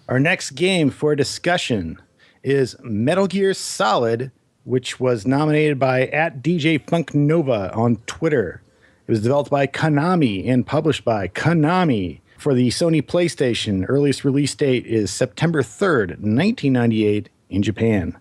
Our next game for discussion is Metal Gear Solid, which was nominated by @DJFunkNova on Twitter. It was developed by Konami and published by Konami for the Sony PlayStation. Earliest release date is September 3rd, 1998 in Japan.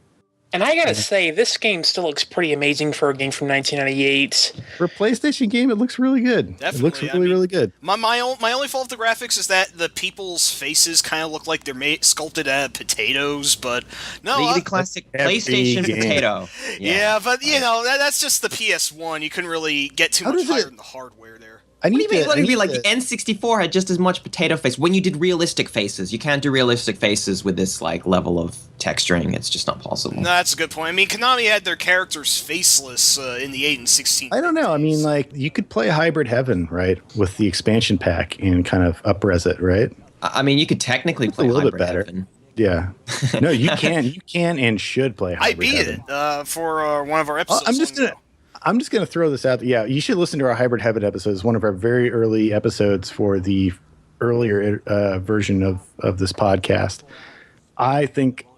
And I gotta say, this game still looks pretty amazing for a game from 1998. For a PlayStation game, it looks really good. Definitely. It looks really good. My only fault with the graphics is that the people's faces kind of look like they're sculpted out of potatoes, but no. The classic PlayStation potato. Yeah, but that's just the PS1. You couldn't really get too much higher in the hardware there. What do you mean? The N64 had just as much potato face. When you did realistic faces, you can't do realistic faces with this level of texturing. It's just not possible. No, that's a good point. I mean, Konami had their characters faceless in the 8 and 16. I don't know. I mean, you could play Hybrid Heaven, right, with the expansion pack and kind of up-res it, right? I mean, you could technically play a little Hybrid bit better. Heaven. Yeah. No, you can. You can and should play Hybrid Heaven. I beat it for one of our episodes. I'm just gonna throw this out. Yeah, you should listen to our Hybrid Heaven episode. It's one of our very early episodes for the earlier version of this podcast. I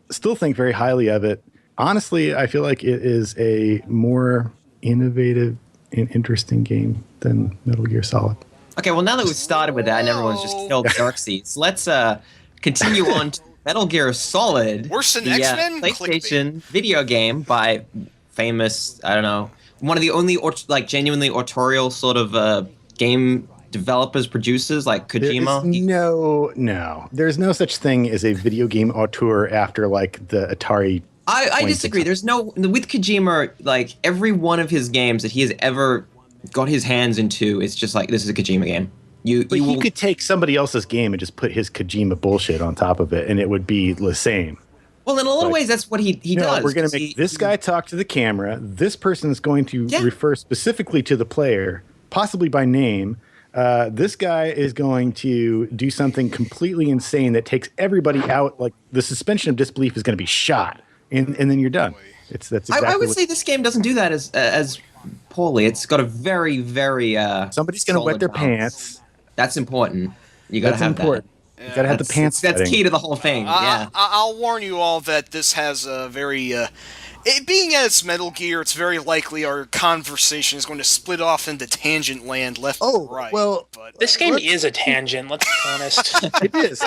still think very highly of it. Honestly, I feel like it is a more innovative and interesting game than Metal Gear Solid. Okay, well, now that we've started with that and everyone's just killed Xerxes, let's continue on to Metal Gear Solid. Worse than X-Men? PlayStation video game by famous, I don't know, one of the only genuinely autorial sort of game developers, producers like Kojima. There's no such thing as a video game auteur after the Atari. I disagree. There's with Kojima, every one of his games that he has ever got his hands into, it's just this is a Kojima game. He could take somebody else's game and just put his Kojima bullshit on top of it, and it would be the same. Well, in a lot of ways, that's what he does. We're going to make this guy talk to the camera. This person is going to refer specifically to the player, possibly by name. This guy is going to do something completely insane that takes everybody out. The suspension of disbelief is going to be shot, and then you're done. That's exactly. I would say this game doesn't do that as poorly. It's got a very, very somebody's going to wet their pants. That's important. You got to have that. You gotta have the pants. That's key to the whole thing. I'll warn you all that this has a very. It being as Metal Gear, it's very likely our conversation is going to split off into tangent land left and right. Well, this game is a tangent. Let's be honest. It is.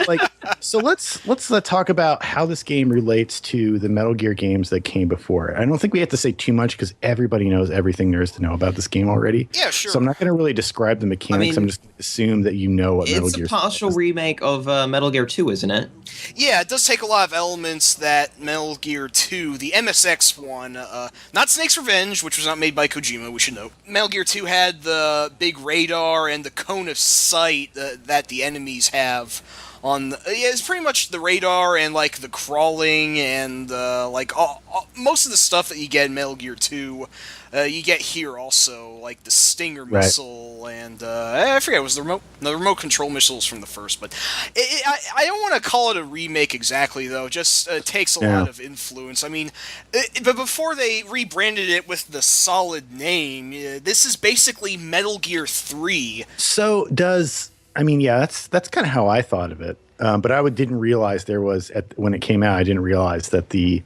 So let's talk about how this game relates to the Metal Gear games that came before. I don't think we have to say too much because everybody knows everything there is to know about this game already. Yeah, sure. So I'm not going to really describe the mechanics. I'm just going to assume that you know what Metal Gear is. It's a partial remake of Metal Gear 2, isn't it? Yeah, it does take a lot of elements that Metal Gear 2, the MSX one, not Snake's Revenge, which was not made by Kojima, we should note. Metal Gear 2 had the big radar and the cone of sight that the enemies have on it's pretty much the radar and the crawling and most of the stuff that you get in Metal Gear 2 you get here also, the Stinger missile and I forget, it was the remote control missiles from the first, but I don't want to call it a remake exactly though, just takes a lot of influence. I mean, but before they rebranded it with the Solid name, this is basically Metal Gear 3. So that's kind of how I thought of it. But I didn't realize when it came out, I didn't realize that the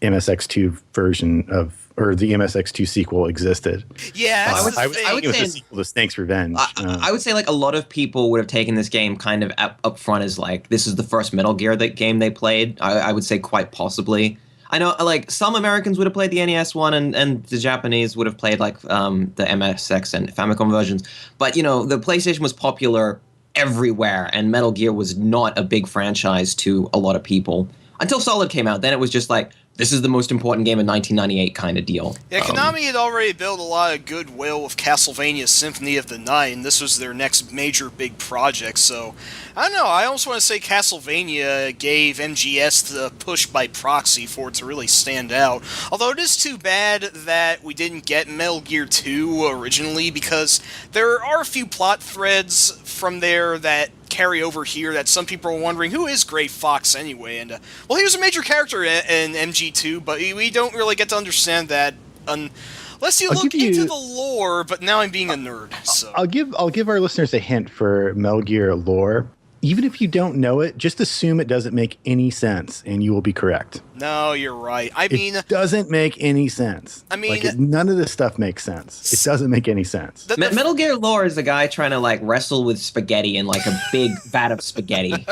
MSX2 version or the MSX2 sequel existed. Yeah, I would say it was a sequel to Snake's Revenge. I would say a lot of people would have taken this game kind of up front as this is the first Metal Gear game they played. I would say quite possibly. I know some Americans would have played the NES one and the Japanese would have played the MSX and Famicom versions. But the PlayStation was popular everywhere, and Metal Gear was not a big franchise to a lot of people until Solid came out. Then it was just this is the most important game in 1998 kind of deal. Yeah, Konami had already built a lot of goodwill with Castlevania Symphony of the Night, and this was their next major big project, so I don't know, I almost want to say Castlevania gave MGS the push by proxy for it to really stand out. Although it is too bad that we didn't get Metal Gear 2 originally, because there are a few plot threads from there that carry over here that some people are wondering, who is Gray Fox anyway? And well, he was a major character in MG2, but we don't really get to understand that unless you look into the lore. But now I'm being a nerd, so I'll give our listeners a hint for Metal Gear lore. even if you don't know it, just assume it doesn't make any sense, and you will be correct. No, you're right. I mean, it doesn't make any sense. I mean, none of this stuff makes sense. It doesn't make any sense. Metal Gear lore is a guy trying to like wrestle with spaghetti in like a big vat of spaghetti.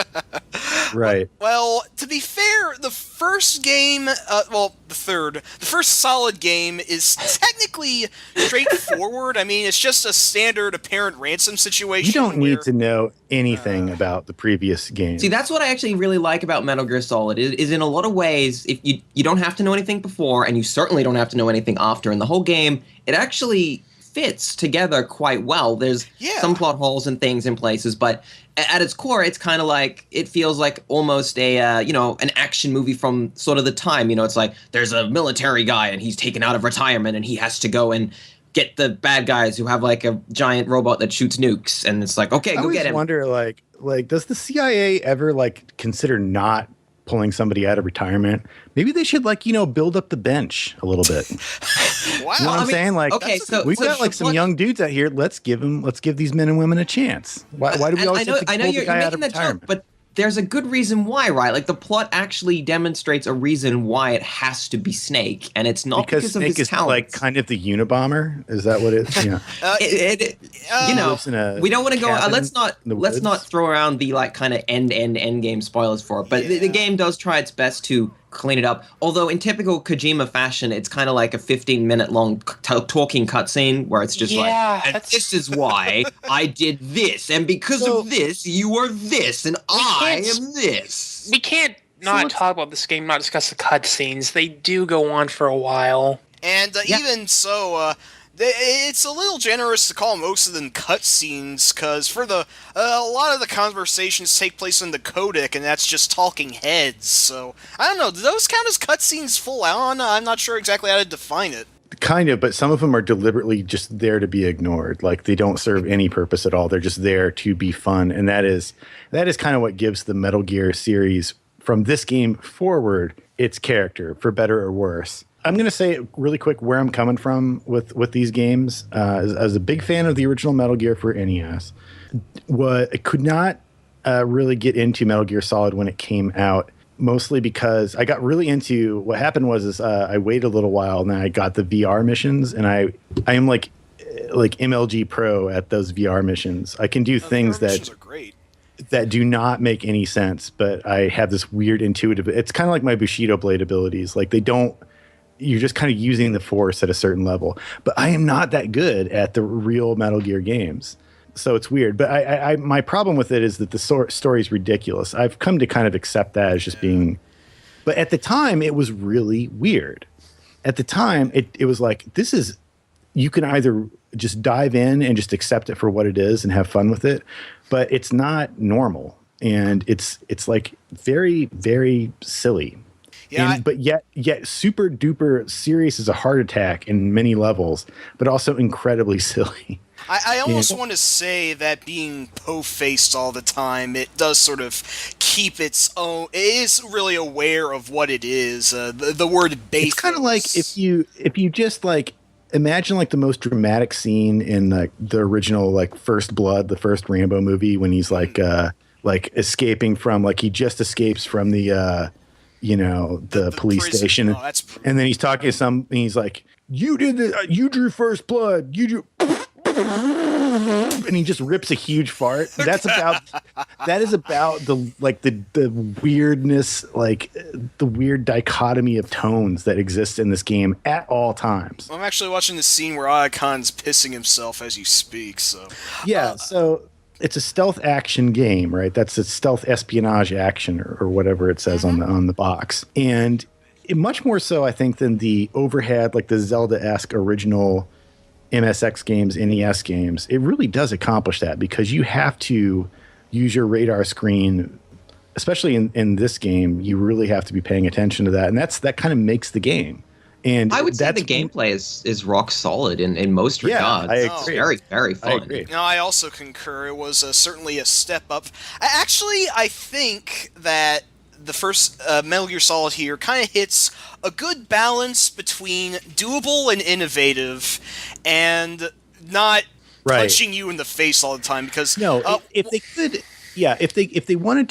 Right. Well, to be fair, the first game, the first solid game is technically straightforward. I mean, it's just a standard apparent ransom situation. You don't need to know anything about the previous game. See, that's what I actually really like about Metal Gear Solid, is in a lot of ways, if you don't have to know anything before, and you certainly don't have to know anything after, in the whole game, it actually fits together quite well. There's some plot holes and things in places, but at its core, it's kind of like, it feels like almost a, an action movie from sort of the time. It's like, there's a military guy and he's taken out of retirement and he has to go and get the bad guys who have like a giant robot that shoots nukes. And it's like, okay, go get him. I wonder, like, does the CIA ever like consider not pulling somebody out of retirement? Maybe they should build up the bench a little bit. Wow. You know what I'm saying? Like, okay, so we've got like some young dudes out here. Let's give these men and women a chance. Why do we always have to pull the guy out of retirement? Joke, but there's a good reason why, right? Like, the plot actually demonstrates a reason why it has to be Snake, and it's not because Snake of his is talent. like kind of the Unabomber. Is that what it? Yeah. We don't want to go. Let's not throw around the like kind of end game spoilers for it. But the game does try its best to clean it up. Although in typical Kojima fashion, it's kind of like a 15-minute long talking cutscene where it's just and this is why I did this, and because of this, you are this, and I am this. We can't not talk about this game, not discuss the cutscenes. They do go on for a while. And even so, it's a little generous to call most of them cutscenes, because for a lot of the conversations take place in the codec, and that's just talking heads. So I don't know. Do those count as cutscenes full on? I'm not sure exactly how to define it. Kind of, but some of them are deliberately just there to be ignored. Like, they don't serve any purpose at all. They're just there to be fun, and that is kind of what gives the Metal Gear series from this game forward its character, for better or worse. I'm going to say really quick where I'm coming from with these games. As a big fan of the original Metal Gear for NES, I could not really get into Metal Gear Solid when it came out, mostly because I got really into what happened was I waited a little while and then I got the VR missions, and I am like MLG Pro at those VR missions. I can do things that are great. That do not make any sense, but I have this weird intuitive. It's kind of like my Bushido blade abilities. Like, you're just kind of using the force at a certain level. But I am not that good at the real Metal Gear games. So it's weird. But my problem with it is that the story is ridiculous. I've come to kind of accept that as just being... But at the time, it was really weird. At the time, it was like, this is... You can either just dive in and just accept it for what it is and have fun with it, but it's not normal. And it's like very, very silly. Yeah, but yet super duper serious as a heart attack in many levels, but also incredibly silly. I almost want to say that being po-faced all the time, it does sort of keep its own... It is really aware of what it is. The word base. It's kind of like if you just like imagine like the most dramatic scene in the original like First Blood, the first Rambo movie, when he's like escaping from he just escapes from the police prison. station, and then he's talking to and he's like, "You did this. You drew first blood. You drew." And he just rips a huge fart. That is about the weirdness, like the weird dichotomy of tones that exists in this game at all times. I'm actually watching the scene where Ayakon's pissing himself as you speak. So so it's a stealth action game, right? That's a stealth espionage action or whatever it says on the box, and much more so, I think, than the overhead, like the Zelda-esque original MSX games, NES games. It really does accomplish that, because you have to use your radar screen, especially in this game. You really have to be paying attention to that, and that kind of makes the game. And I would say the gameplay is rock solid in most regards. I agree. It's very, very fun. I agree. No, I also concur. It was certainly a step up. I think that the first Metal Gear Solid here kind of hits a good balance between doable and innovative, and not punching you in the face all the time. Because if they could, Yeah, if he wanted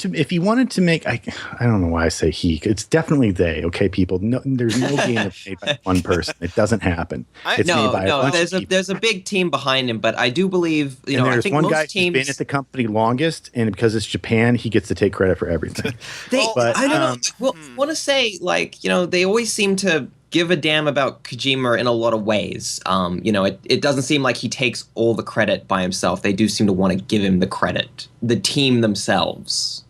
to make, I don't know why I say he. It's definitely they. Okay, people. No, there's no game that's made by one person. It doesn't happen. It's made by a bunch of people. There's a big team behind him, but I do believe I there's think one most guy teams who's been at the company longest, and because it's Japan, he gets to take credit for everything. I don't know. Well, I want to say they always seem to give a damn about Kojima in a lot of ways. It doesn't seem like he takes all the credit by himself. They do seem to want to give him the credit. The team themselves.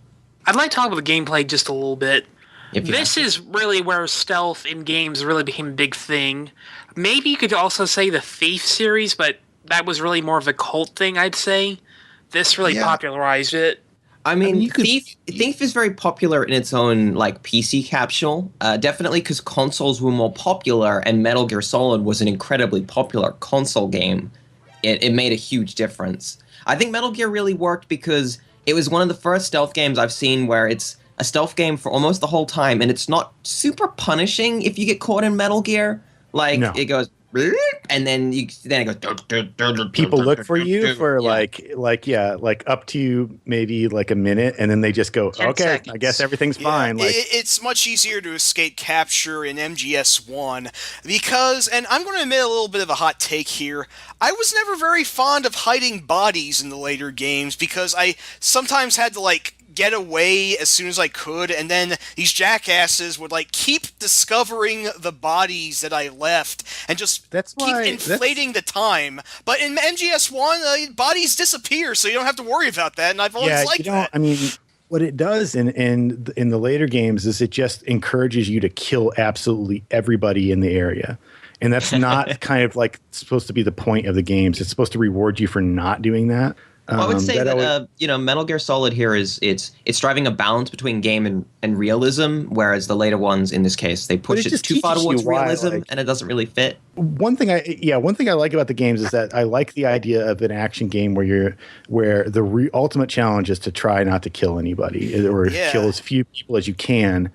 I'd like to talk about the gameplay just a little bit. This is really where stealth in games really became a big thing. Maybe you could also say the Thief series, but that was really more of a cult thing, I'd say. This really popularized it. I mean, Thief is very popular in its own PC capsule. Definitely because consoles were more popular, and Metal Gear Solid was an incredibly popular console game. It made a huge difference. I think Metal Gear really worked because it was one of the first stealth games I've seen where it's a stealth game for almost the whole time, and it's not super punishing if you get caught in Metal Gear. It goes, and then it goes. People look for you for up to maybe a minute, and then they just go, okay, seconds. I guess everything's fine. It's much easier to escape capture in MGS1 because, and I'm going to admit a little bit of a hot take here, I was never very fond of hiding bodies in the later games because I sometimes had to get away as soon as I could, and then these jackasses would keep discovering the bodies that I left and just keep inflating the time. But in MGS1, bodies disappear, so you don't have to worry about that, and I've always liked that. I mean, what it does in the later games is it just encourages you to kill absolutely everybody in the area. And that's not kind of supposed to be the point of the games. It's supposed to reward you for not doing that. I would say that Metal Gear Solid here is it's driving a balance between game and realism, whereas the later ones in this case they push it too far towards realism, and it doesn't really fit. One thing I like about the games is that I like the idea of an action game where the ultimate challenge is to try not to kill anybody or kill as few people as you can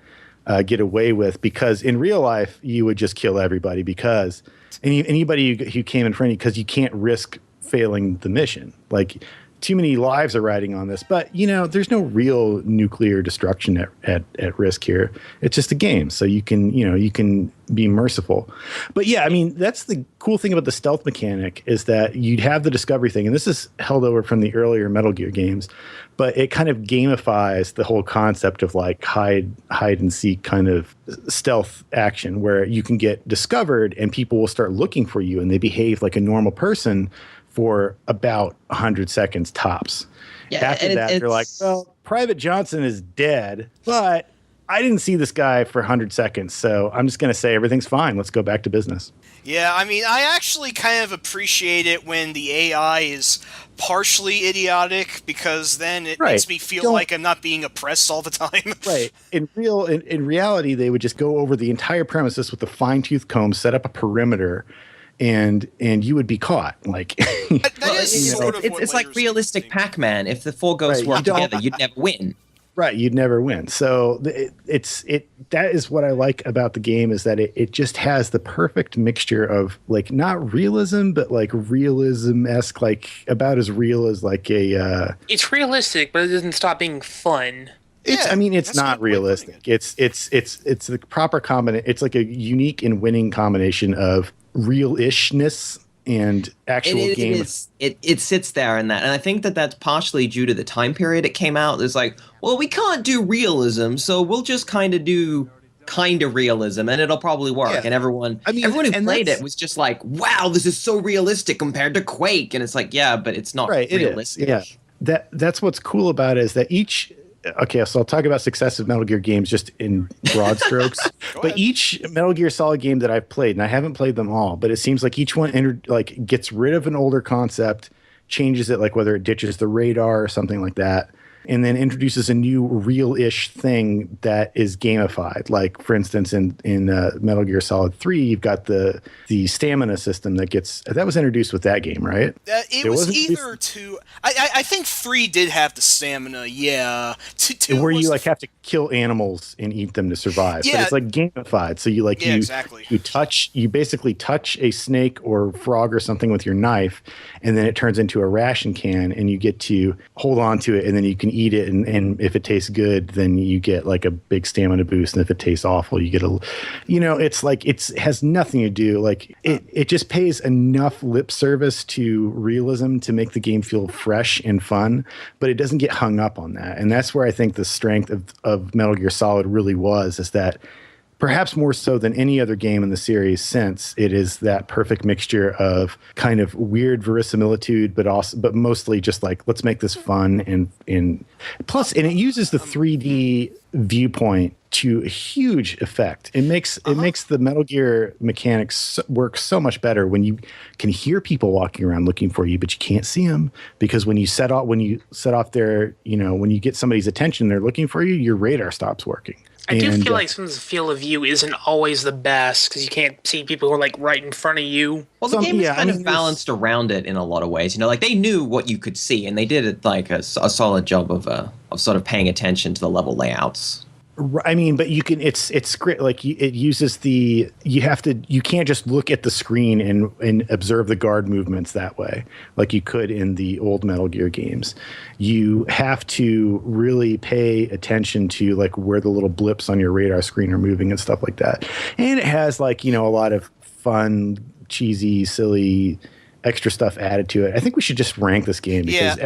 get away with, because in real life you would just kill everybody because anybody who came in front of you, because you can't risk failing the mission. Too many lives are riding on this, but there's no real nuclear destruction at risk here. It's just a game, so you can be merciful. But that's the cool thing about the stealth mechanic, is that you'd have the discovery thing, and this is held over from the earlier Metal Gear games, but it kind of gamifies the whole concept of hide and seek kind of stealth action, where you can get discovered and people will start looking for you, and they behave like a normal person for about 100 seconds tops. Yeah, after that, you're like, well, Private Johnson is dead, but I didn't see this guy for 100 seconds, so I'm just going to say everything's fine. Let's go back to business. Yeah, I mean, I actually kind of appreciate it when the AI is partially idiotic, because then it makes me feel like I'm not being oppressed all the time. Right. In reality, they would just go over the entire premises with a fine-tooth comb, set up a perimeter, and you would be caught. It's like realistic Pac-Man. If the four ghosts work together, you'd never win. Right, you'd never win. So that is what I like about the game, is that it just has the perfect mixture of not realism, but realism-esque, about as real as a. It's realistic, but it doesn't stop being fun. It's not realistic. It's the proper combination. It's a unique and winning combination of real-ishness and actual game. It sits there in that, and I think that's partially due to the time period it came out. It's we can't do realism, so we'll just kind of do kind of realism, and it'll probably work. Yeah. And everyone who played it was just like, "Wow, this is so realistic compared to Quake," and it's but it's not realistic. It is. Yeah, that's what's cool about it, is that each. Okay, so I'll talk about successive Metal Gear games just in broad strokes. But each Metal Gear Solid game that I've played, and I haven't played them all, but it seems like each one gets rid of an older concept, changes it, whether it ditches the radar or something like that, and then introduces a new real-ish thing that is gamified. For instance, in Metal Gear Solid 3, you've got the stamina system that was introduced with that game, right? It was either two. I think 3 did have the stamina. Yeah, two where you have to kill animals and eat them to survive. Yeah, but it's gamified. So you basically touch a snake or frog or something with your knife, and then it turns into a ration can, and you get to hold on to it, and then you can can eat it, and if it tastes good, then you get like a big stamina boost, and if it tastes awful, you get a, it's like it has nothing to do, like it just pays enough lip service to realism to make the game feel fresh and fun, but it doesn't get hung up on that, and that's where I think the strength of Metal Gear Solid really was, is that perhaps more so than any other game in the series since, it is that perfect mixture of kind of weird verisimilitude, but mostly just like, let's make this fun, and it uses the 3D viewpoint to a huge effect. It makes the Metal Gear mechanics work so much better when you can hear people walking around looking for you, but you can't see them, because when you set off their, when you get somebody's attention, they're looking for you, your radar stops working. I do feel like sometimes the field of view isn't always the best, because you can't see people who are like right in front of you. Well, the game is kind of balanced around it in a lot of ways. Like they knew what you could see, and they did it like a solid job of sort of paying attention to the level layouts. I mean, but you can. It's great. Like it uses you can't just look at the screen and observe the guard movements that way, like you could in the old Metal Gear games. You have to really pay attention to like where the little blips on your radar screen are moving and stuff like that. And it has like a lot of fun, cheesy, silly extra stuff added to it. I think we should just rank this game, because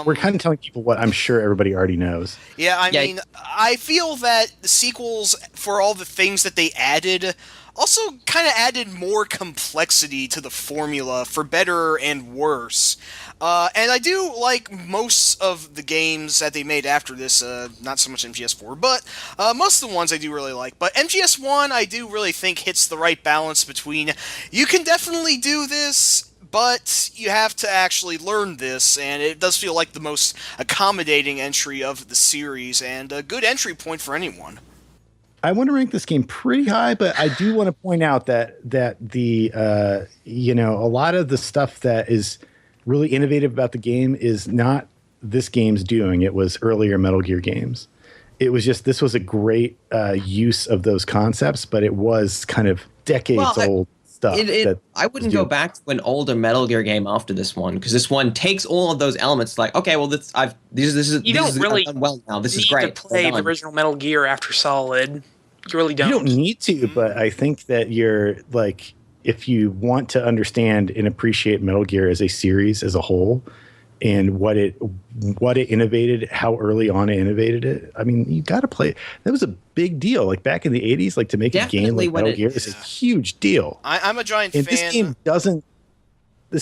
we're kind of telling people what I'm sure everybody already knows. Yeah, I mean, I feel that the sequels, for all the things that they added, also kind of added more complexity to the formula, for better and worse. And I do like most of the games that they made after this, not so much MGS4, but most of the ones I do really like. But MGS1, I do really think hits the right balance between, you can definitely do this, but you have to actually learn this, and it does feel like the most accommodating entry of the series, and a good entry point for anyone. I want to rank this game pretty high, but I do want to point out that the a lot of the stuff that is really innovative about the game is not this game's doing. It was earlier Metal Gear games. It was just, this was a great use of those concepts, but it was kind of decades old. I wouldn't go back to an older Metal Gear game after this one, because this one takes all of those elements. Like, okay, well, I've done well now. This is great. You don't play the original Metal Gear after Solid. You really don't. You don't need to, but I think that you're like, if you want to understand and appreciate Metal Gear as a series as a whole, and what it innovated, how early on it innovated it. I mean, you got to play it. That was a big deal. Like back in the 80s, like to make a game like Metal Gear is a huge deal. I'm a giant fan. This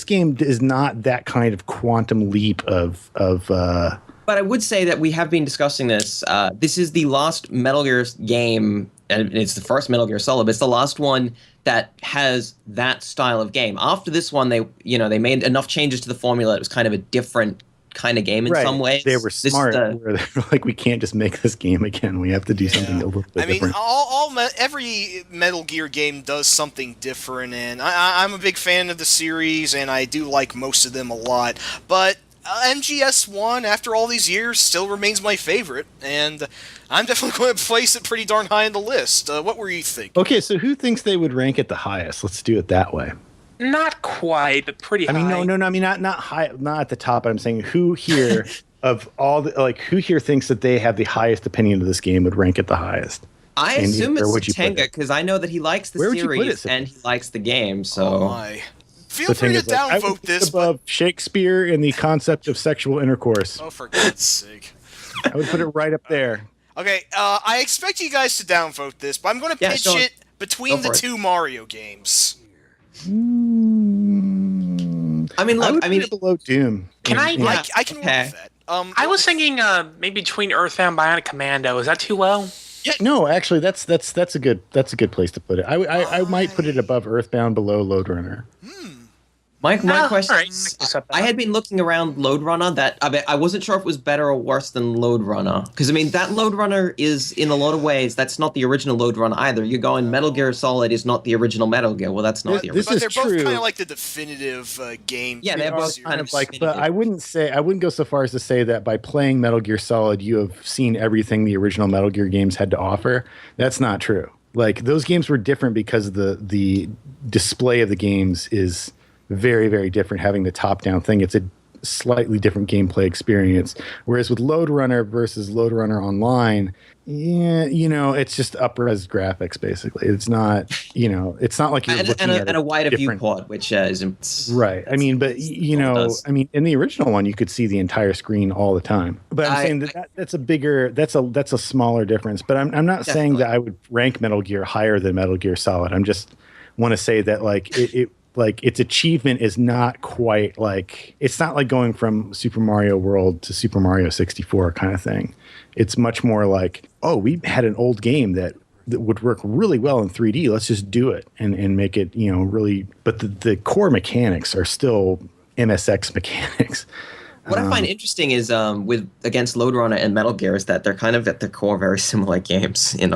game is not that kind of quantum leap of But I would say that we have been discussing this. This is the last Metal Gear game, and it's the first Metal Gear Solid, but it's the last one that has that style of game. After this one, they made enough changes to the formula. It was kind of a different kind of game in some ways. They were smart. They're like, we can't just make this game again. We have to do something a little bit different. I mean, every Metal Gear game does something different, and I'm a big fan of the series, and I do like most of them a lot. But MGS1, after all these years, still remains my favorite, and I'm definitely going to place it pretty darn high on the list. What were you thinking? Okay, so who thinks they would rank it the highest? Let's do it that way. Not quite, but pretty high. I mean, no. I mean, not high, not at the top. I'm saying who here who here thinks that they have the highest opinion of this game would rank it the highest? I assume it's Tenga, because I know that he likes the series and he likes the game. So. Feel free to downvote this. Above Shakespeare and the concept of sexual intercourse. Oh, for God's sake. I would put it right up there. Okay, I expect you guys to downvote this, but I'm going to pitch it between the two Mario games. I mean, look, I mean, below Doom. I can work with that. I was thinking maybe between Earthbound and Bionic Commando. Is that too low? Yeah, no, actually, that's a good place to put it. I might put it above Earthbound, below Lode Runner. My question is, I had been looking around Lode Runner. I wasn't sure if it was better or worse than Lode Runner. Because, I mean, that Lode Runner is, in a lot of ways, that's not the original Lode Runner either. You're going Metal Gear Solid is not the original Metal Gear. Well, that's not the original. But they're both kind of like the definitive game. Yeah, they're both kind of like... But I wouldn't go so far as to say that by playing Metal Gear Solid, you have seen everything the original Metal Gear games had to offer. That's not true. Like, those games were different because the display of the games is very, very different, having the top-down thing. It's slightly different gameplay experience. Whereas with Lode Runner versus Lode Runner Online, yeah, it's just up-res graphics basically. It's not, it's not like you're looking at a wider different viewport, which is right. I mean, but in the original one, you could see the entire screen all the time. But I'm saying that's a bigger, that's a smaller difference. But I'm not saying that I would rank Metal Gear higher than Metal Gear Solid. I'm just want to say that like its achievement is not quite like, it's not like going from Super Mario World to Super Mario 64 kind of thing. It's much more like, oh, we had an old game that would work really well in 3D. Let's just do it and make it, really. But the core mechanics are still MSX mechanics. What I find interesting is with against Lode Runner and Metal Gear is that they're kind of at their core very similar games. In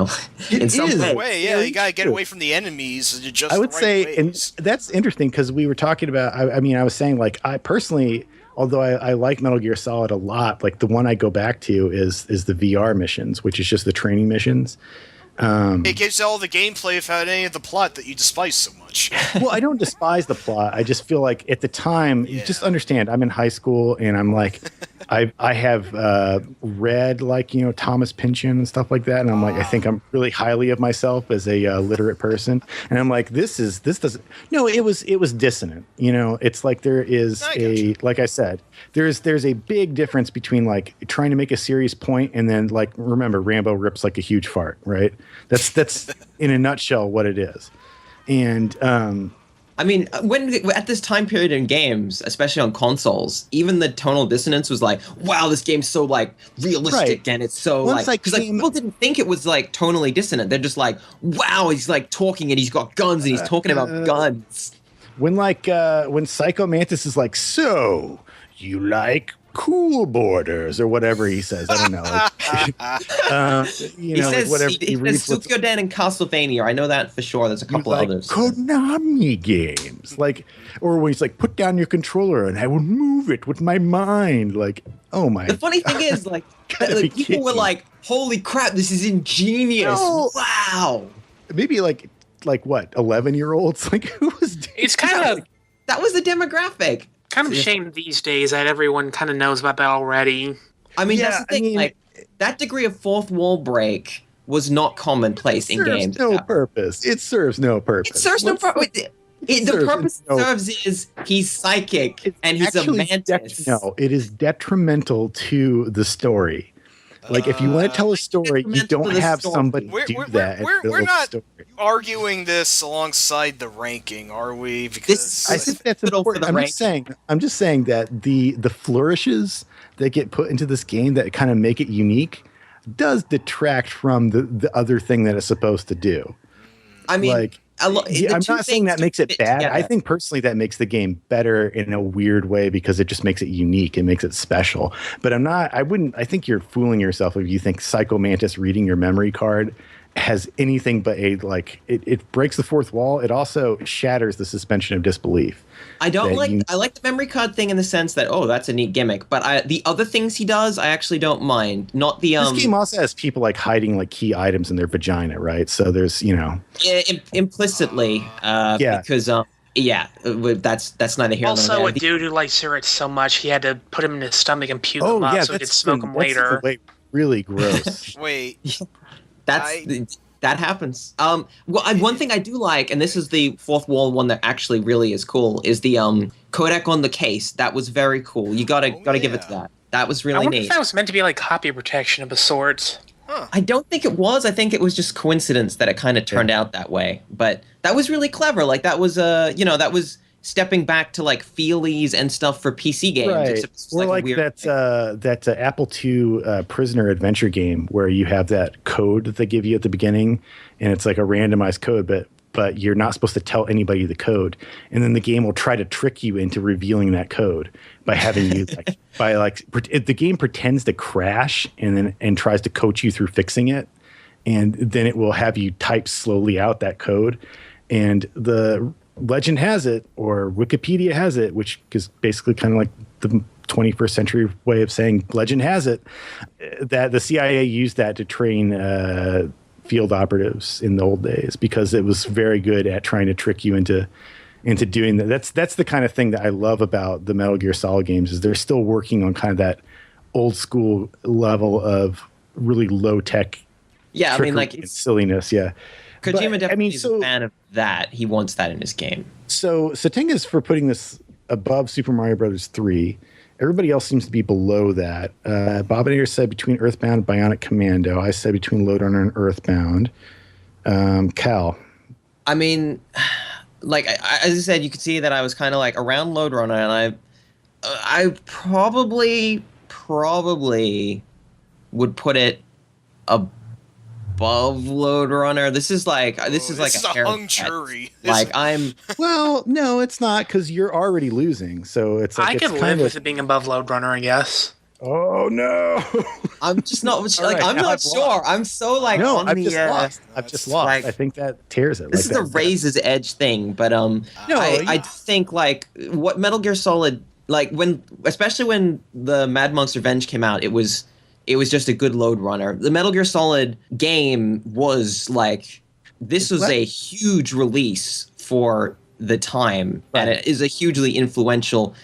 some way, yeah, you gotta get away from the enemies. Just I would say, ways. And that's interesting because we were talking about. I was saying like I personally. Although I like Metal Gear Solid a lot, like the one I go back to is the VR missions, which is just the training missions. It gives all the gameplay without any of the plot that you despise so much. Well, I don't despise the plot. I just feel like at the time, you just understand, I'm in high school and I'm like, I have read like, Thomas Pynchon and stuff like that. And I'm like, I think I'm really highly of myself as a literate person. And I'm like, this doesn't, no, it was dissonant. It's like there is like I said, there's a big difference between like trying to make a serious point and then like, remember Rambo rips like a huge fart, right? That's in a nutshell what it is. And I mean, when at this time period in games, especially on consoles, even the tonal dissonance was like, "Wow, this game's so like realistic and it's so because people didn't think it was like tonally dissonant. They're just like, "Wow, he's like talking and he's got guns and he's talking about guns." When Psycho Mantis is like, "So you like cool borders," or whatever he says. I don't know. He says whatever he says Suikoden and Castlevania. I know that for sure. There's a couple others. Konami games, or when he's like, "Put down your controller and I will move it with my mind." Like, oh my! The funny thing is, like people were like, "Holy crap, this is ingenious! No. Wow!" Maybe like what 11-year-olds? Like who was? It's kind of that was the demographic. Kind of a shame these days that everyone kind of knows about that already. I mean, that's the thing. Like that degree of fourth wall break was not commonplace in games. No purpose. It serves no purpose. It serves no purpose. The purpose it serves is he's psychic and he's a mantis. No, it is detrimental to the story. Like if you want to tell a story, you don't have somebody do that. We're not arguing this alongside the ranking, are we? Because I think that's important. I'm just saying that the flourishes that get put into this game that kind of make it unique does detract from the other thing that it's supposed to do. I mean, I'm not saying that makes it bad. I think personally that makes the game better in a weird way because it just makes it unique. It makes it special. But I think you're fooling yourself if you think Psycho Mantis reading your memory card has anything but it breaks the fourth wall. It also shatters the suspension of disbelief. I like the memory card thing in the sense that, oh, that's a neat gimmick. But the other things he does, I actually don't mind. Not the This game also has people like hiding like key items in their vagina, right? So there's implicitly, because that's neither here nor there. Also, a dude who likes cigarettes so much, he had to put him in his stomach and puke him up so he could smoke them later. Really gross. Wait. That happens. One thing I do like, and this is the fourth wall one that actually really is cool, is the codec on the case. That was very cool. You gotta give it to that. That was really neat. I wonder if that was meant to be like copy protection of a sort. Huh. I don't think it was. I think it was just coincidence that it kind of turned out that way. But that was really clever. Like that was that was stepping back to like feelies and stuff for PC games. Right. Or like that Apple II prisoner adventure game where you have that code that they give you at the beginning, and it's like a randomized code, but you're not supposed to tell anybody the code, and then the game will try to trick you into revealing that code by having you the game pretends to crash and tries to coach you through fixing it, and then it will have you type slowly out that code, and the legend has it, or Wikipedia has it, which is basically kind of like the 21st century way of saying legend has it, that the CIA used that to train field operatives in the old days because it was very good at trying to trick you into into doing that. That's the kind of thing that I love about the Metal Gear Solid games is they're still working on kind of that old school level of really low tech. Yeah, I mean, like it's silliness. Yeah, Kojima definitely is a fan of that. He wants that in his game. So Satinga's for putting this above Super Mario Brothers 3. Everybody else seems to be below that. Bobinator said between Earthbound and Bionic Commando. I said between Lode Runner and Earthbound. Cal. I mean, like as I said, you could see that I was kind of like around Lode Runner, and I probably would put it above Lode Runner. This is like a hung jury. Like I'm. Well, no, it's not because you're already losing. So it's like I could live with it being above Lode Runner, I guess. Oh no! I'm just not like right, I'm not sure. I'm so like no. On I've the, just lost. I've just lost. Like, I think that tears it. This like is a razor's edge thing, but I think like what Metal Gear Solid like especially when the Mad Monk's Revenge came out, it was just a good Lode Runner. The Metal Gear Solid game was like this was a huge release for the time, and it is a hugely influential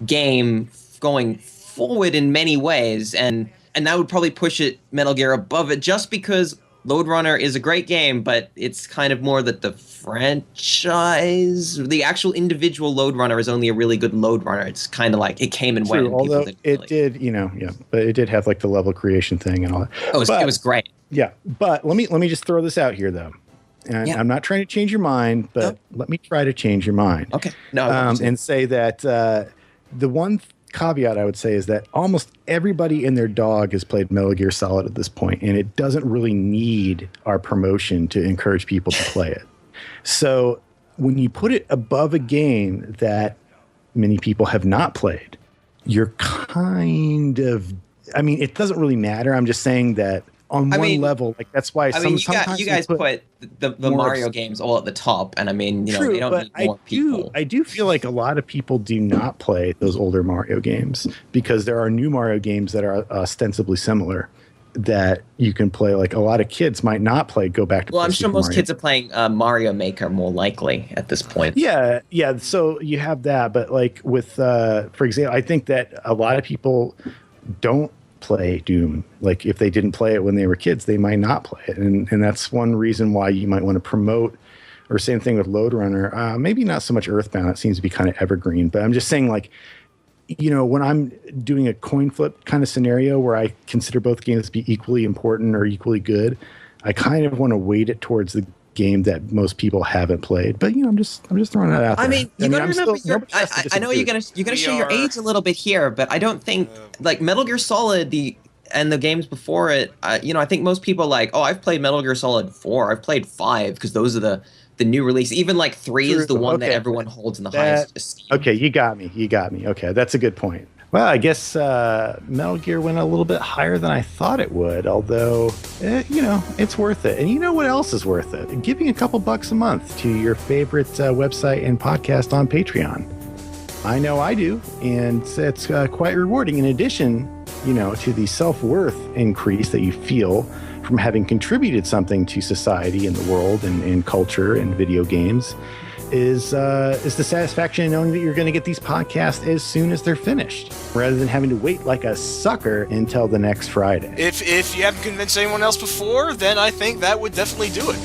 game going forward in many ways, and that would probably push it Metal Gear above it just because Lode Runner is a great game, but it's kind of more that the franchise, the actual individual Lode Runner is only a really good Lode Runner. It's kind of like it came and went. Although it did, but it did have like the level creation thing and all that. It was great. Yeah, but let me just throw this out here though. And I'm not trying to change your mind, but let me try to change your mind. Okay. No. And say that the one caveat I would say is that almost everybody and their dog has played Metal Gear Solid at this point, and it doesn't really need our promotion to encourage people to play it. So when you put it above a game that many people have not played, you're kind of, I mean, it doesn't really matter. I'm just saying that on one level, like that's why sometimes you guys put the Mario games all at the top, and I mean, true, they don't need more people. I do feel like a lot of people do not play those older Mario games because there are new Mario games that are ostensibly similar that you can play. Like a lot of kids might not play. Go back to I'm sure most kids are playing Mario Maker more likely at this point. Yeah. So you have that, but like with, for example, I think that a lot of people don't play Doom. Like if they didn't play it when they were kids, they might not play it, and that's one reason why you might want to promote. Or same thing with Lode Runner. Maybe not so much Earthbound. It seems to be kind of evergreen, but I'm just saying, like, when I'm doing a coin flip kind of scenario where I consider both games to be equally important or equally good, I kind of want to weight it towards the game that most people haven't played. But I'm just throwing that out there. I mean, you gotta remember. I know you're gonna show your age a little bit here, but I don't think like Metal Gear Solid and the games before it. I think most people like, I've played Metal Gear Solid 4. I've played 5 because those are the new release. Even like 3 is the one that everyone holds in the highest esteem. Okay, you got me. Okay, that's a good point. Well, I guess Metal Gear went a little bit higher than I thought it would, although, it's worth it. And you know what else is worth it? Giving a couple bucks a month to your favorite website and podcast on Patreon. I know I do, and it's quite rewarding. In addition, to the self-worth increase that you feel from having contributed something to society and the world and culture and video games, is the satisfaction in knowing that you're going to get these podcasts as soon as they're finished, rather than having to wait like a sucker until the next Friday. If you haven't convinced anyone else before, then I think that would definitely do it.